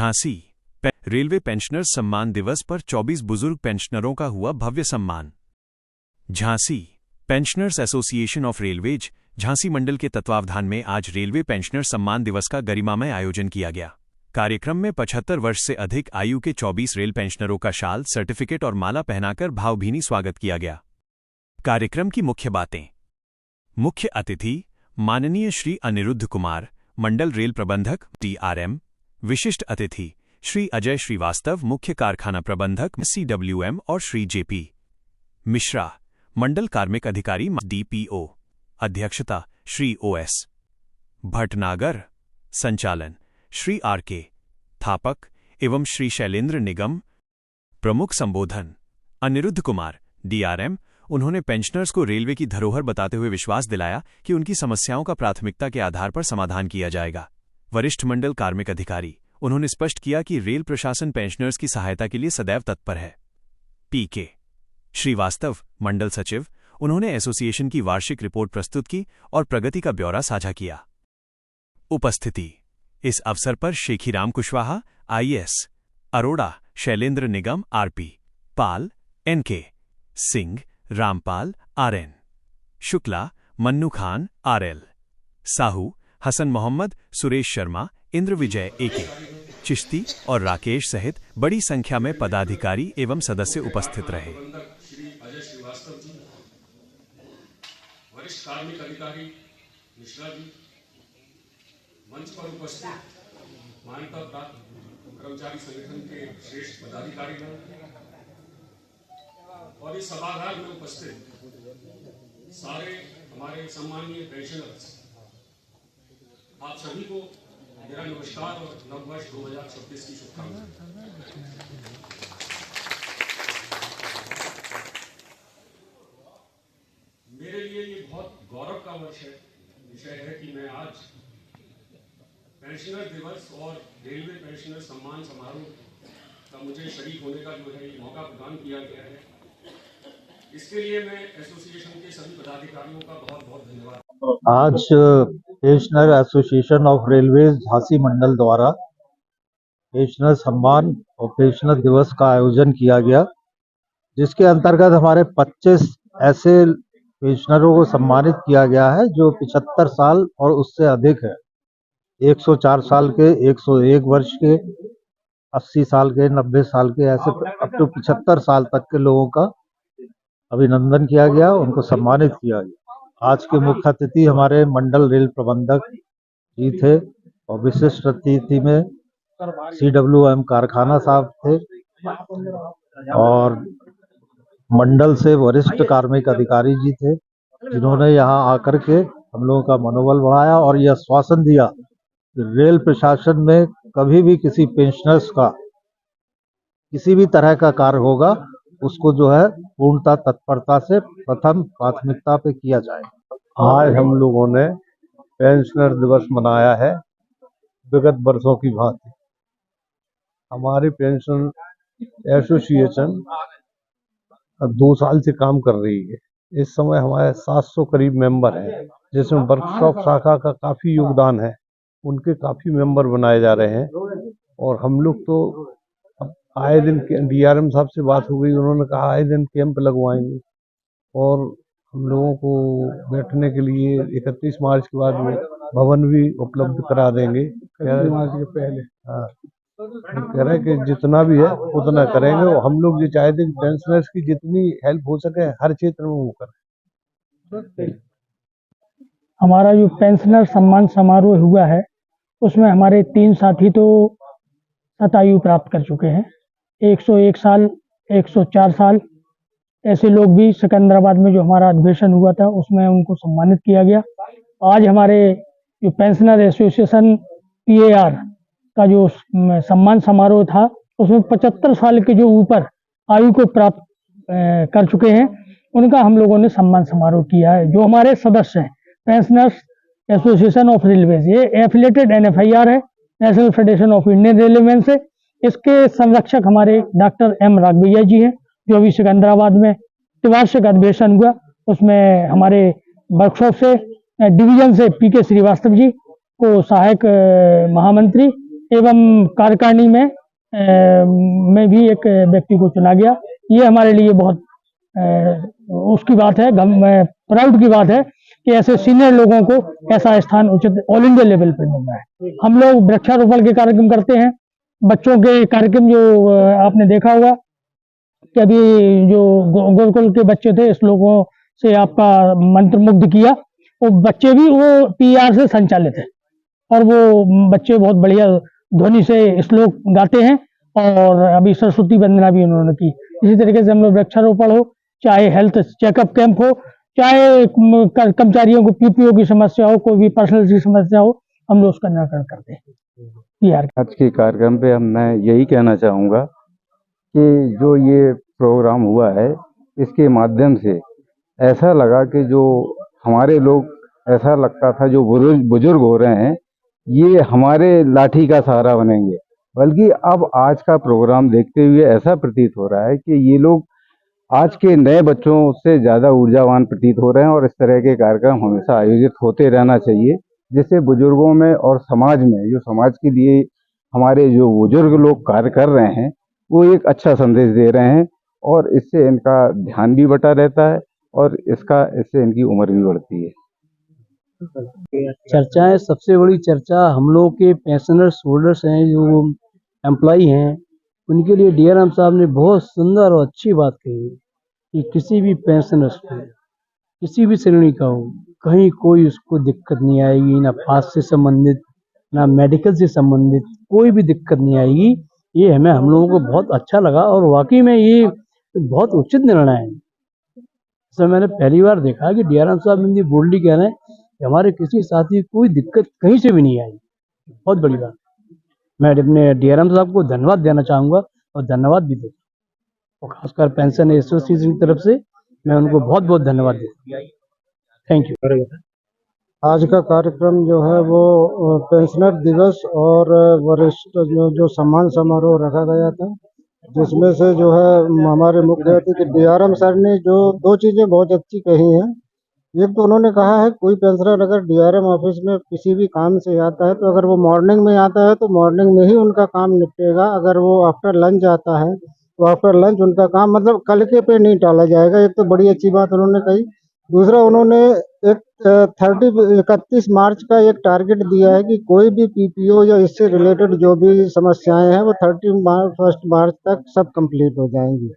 Jhansi railway pensioners सम्मान दिवस पर 24 बुजुर्ग पेंशनरों का हुआ भव्य सम्मान। Jhansi pensioners association of railways Jhansi मंडल के तत्वावधान में आज रेलवे पेंशनर्स सम्मान दिवस का गरिमामय आयोजन किया गया। कार्यक्रम में 75 वर्ष से अधिक आयु के 24 रेल पेंशनरों का शाल, सर्टिफिकेट और माला पहनाकर भावभीनी स्वागत किया गया। कार्यक्रम की मुख्य बातें। मुख्य अतिथि माननीय श्री अनिरुद्ध कुमार, मंडल रेल प्रबंधक TRM। विशिष्ट अतिथि श्री अजय श्रीवास्तव, मुख्य कारखाना प्रबंधक CWM और श्री JP मिश्रा, मंडल कार्मिक अधिकारी DPO। अध्यक्षता श्री OS भटनागर। संचालन श्री RK थापक एवं श्री शैलेंद्र निगम। प्रमुख संबोधन अनिरुद्ध कुमार DRM। उन्होंने पेंशनर्स को रेलवे की धरोहर बताते हुए विश्वास दिलाया कि उनकी समस्याओं का प्राथमिकता के आधार पर समाधान किया जाएगा। वरिष्ठ मंडल कार्मिक अधिकारी उन्होंने स्पष्ट किया कि रेल प्रशासन पेंशनर्स की सहायता के लिए सदैव तत्पर है। PK श्रीवास्तव, मंडल सचिव, उन्होंने एसोसिएशन की वार्षिक रिपोर्ट प्रस्तुत की और प्रगति का ब्यौरा साझा किया। उपस्थिति इस अवसर पर शेखीराम कुशवाहा IAS, अरोड़ा शैलेंद्र निगम RP, पाल NK, Singh Rampal RN, Shukla Mannu Khan RL, Sahu Hasan Mohammad, Suresh Sharma, Indra विजय AK, चिश्ती और राकेश सहित बड़ी संख्या में पदाधिकारी एवं सदस्य उपस्थित रहे। श्री अजय श्रीवास्तव जी, वरिष्ठ कार्मिक अधिकारी मिश्रा जी, मंच पर उपस्थित मान्यता प्राप्त कर्मचारी संगठन के श्रेष्ठ पदाधिकारी और इस सभागार में उपस्थित सारे हमारे सम्मानीय पेंशनर्स, आप सभी को मेरा नमस्कार और नववर्ष 2026 की शुभकामनाएं। मेरे लिए ये बहुत गौरव का विषय है कि मैं आज पेंशनर दिवस और रेलवे पेंशनर सम्मान समारोह का मुझे शरीक होने का जो है ये मौका प्रदान किया गया है। इसके लिए मैं एसोसिएशन के सभी पदाधिकारियों का बहुत बहुत धन्यवाद। आज pensioner association of railways Jhansi मंडल द्वारा पेंशनर सम्मान और पेंशनर दिवस का आयोजन किया गया, जिसके अंतर्गत हमारे 25 ऐसे पेंशनरों को सम्मानित किया गया है जो 75 साल और उससे अधिक है। 104 साल के, 101 वर्ष के, 80 साल के, 90 साल के, ऐसे अप टू 75 साल तक के लोगों का अभिनंदन किया गया, उनको सम्मानित किया गया। आज के मुख्य अतिथि हमारे मंडल रेल प्रबंधक जी थे और विशिष्ट अतिथि में CWM कारखाना साहब थे और मंडल से वरिष्ठ कार्मिक अधिकारी जी थे, जिन्होंने यहाँ आकर के हम लोगों का मनोबल बढ़ाया और यह आश्वासन दिया कि रेल प्रशासन में कभी भी किसी पेंशनर्स का किसी भी तरह का कार्य होगा उसको जो है पूर्णता तत्परता से प्रथम प्राथमिकता पे किया जाए। आज हम लोगों ने पेंशनर दिवस मनाया है विगत वर्षों की भांति। हमारी पेंशन एसोसिएशन 2 साल से काम कर रही है। इस समय हमारे 700 करीब मेंबर हैं, जिसमें वर्कशॉप शाखा का काफ़ी योगदान है। उनके काफ़ी मेंबर बनाए जा रहे हैं और हम लोग तो आए दिन DRM साहब से बात हो गई, उन्होंने कहा आए दिन कैंप लगवाएंगे और हम लोगों को बैठने के लिए 31 मार्च के बाद में भवन भी उपलब्ध करा देंगे। 31 मार्च के पहले हाँ, कह रहे कि जितना भी है उतना करेंगे और हम लोग ये चाहते हैं कि पेंशनर्स की जितनी हेल्प हो सके हर क्षेत्र में वो करें। हमारा जो पेंशनर सम्मान समारोह हुआ है उसमें हमारे 3 साथी तो शतायु प्राप्त कर चुके हैं। 101 साल, 104 साल ऐसे लोग भी सिकंदराबाद में जो हमारा अधिवेशन हुआ था उसमें उनको सम्मानित किया गया। आज हमारे जो पेंशनर एसोसिएशन PAR का जो सम्मान समारोह था उसमें 75 साल के जो ऊपर आयु को प्राप्त कर चुके हैं उनका हम लोगों ने सम्मान समारोह किया है। जो हमारे सदस्य हैं पेंशनर्स एसोसिएशन ऑफ रेलवेज, ये एफिलेटेड NFIR है, national federation of Indian railways से। इसके संरक्षक हमारे डॉक्टर M राघवैया जी हैं, जो अभी सिकंदराबाद में त्रिवार्षिक अधिवेशन हुआ उसमें हमारे वर्कशॉप से डिवीजन से PK श्रीवास्तव जी को सहायक महामंत्री एवं कार्यकारिणी में भी एक व्यक्ति को चुना गया। ये हमारे लिए बहुत उसकी बात है, प्राउड की बात है कि ऐसे सीनियर लोगों को ऐसा स्थान उचित ऑल इंडिया लेवल पर मिल रहा है। हम लोग वृक्षारोपण के कार्यक्रम करते हैं, बच्चों के कार्यक्रम जो आपने देखा होगा कि अभी जो गुरुकुल के बच्चे थे, इस लोगों से आपका मंत्र मुग्ध किया, वो बच्चे भी वो पीआर से संचालित है और वो बच्चे बहुत बढ़िया ध्वनि से श्लोक गाते हैं और अभी सरस्वती वंदना भी उन्होंने की। इसी तरीके से हम लोग वृक्षारोपण हो, चाहे हेल्थ चेकअप कैंप हो, चाहे कर्मचारियों को पीपीओ की समस्या हो, कोई भी पर्सनल की समस्या हो, हम लोग उसका निराकरण करते हैं पीआर। आज के कार्यक्रम पे मैं यही कहना चाहूँगा कि जो ये प्रोग्राम हुआ है, इसके माध्यम से ऐसा लगा कि जो हमारे लोग, ऐसा लगता था जो बुजुर्ग हो रहे हैं ये हमारे लाठी का सहारा बनेंगे, बल्कि अब आज का प्रोग्राम देखते हुए ऐसा प्रतीत हो रहा है कि ये लोग आज के नए बच्चों से ज़्यादा ऊर्जावान प्रतीत हो रहे हैं और इस तरह के कार्यक्रम हमेशा आयोजित होते रहना चाहिए, जिससे बुजुर्गों में और समाज में, जो समाज के लिए हमारे जो बुजुर्ग लोग कार्य कर रहे हैं, वो एक अच्छा संदेश दे रहे हैं और इससे इनका ध्यान भी बटा रहता है और इससे इनकी उम्र भी बढ़ती है। चर्चाएं, सबसे बड़ी चर्चा हम लोग के पेंशनर्स होल्डर्स हैं, जो एम्प्लॉई हैं, उनके लिए डीआरएम साहब ने बहुत सुंदर और अच्छी बात कही कि किसी भी पेंशनर्स को, किसी भी श्रेणी का हो, कहीं कोई उसको दिक्कत नहीं आएगी, ना पास से संबंधित, ना मेडिकल से संबंधित, कोई भी दिक्कत नहीं आएगी। ये हमें हम लोगों को बहुत अच्छा लगा और वाकई में ये बहुत उचित निर्णय है। सर, मैंने पहली बार देखा कि डीआरएम साहब हिंदी बोल्डली कह रहे हैं कि हमारे किसी साथी को कोई दिक्कत कहीं से भी नहीं आई। बहुत बड़ी बात। मैं अपने डीआरएम साहब को धन्यवाद देना चाहूँगा और धन्यवाद भी देता हूँ, और खासकर पेंशन एसोसिएशन की तरफ से मैं उनको बहुत बहुत धन्यवाद देता हूँ। Thank you. आज का कार्यक्रम जो है वो पेंशनर दिवस और वरिष्ठ जो सम्मान समारोह रखा गया था, जिसमें से जो है हमारे मुख्य अतिथि डीआरएम सर ने जो दो चीज़ें बहुत अच्छी कही हैं। एक तो उन्होंने कहा है कोई पेंशनर अगर डीआरएम ऑफिस में किसी भी काम से आता है तो अगर वो मॉर्निंग में आता है तो मॉर्निंग में ही उनका काम निपटेगा, अगर वो आफ्टर लंच आता है तो आफ्टर लंच उनका काम मतलब कल के पे नहीं टाला जाएगा। एक तो बड़ी अच्छी बात उन्होंने कही। दूसरा, उन्होंने एक 31 मार्च का एक टारगेट दिया है कि कोई भी पीपीओ या इससे रिलेटेड जो भी समस्याएं हैं वो 1 मार्च तक सब कंप्लीट हो जाएंगी।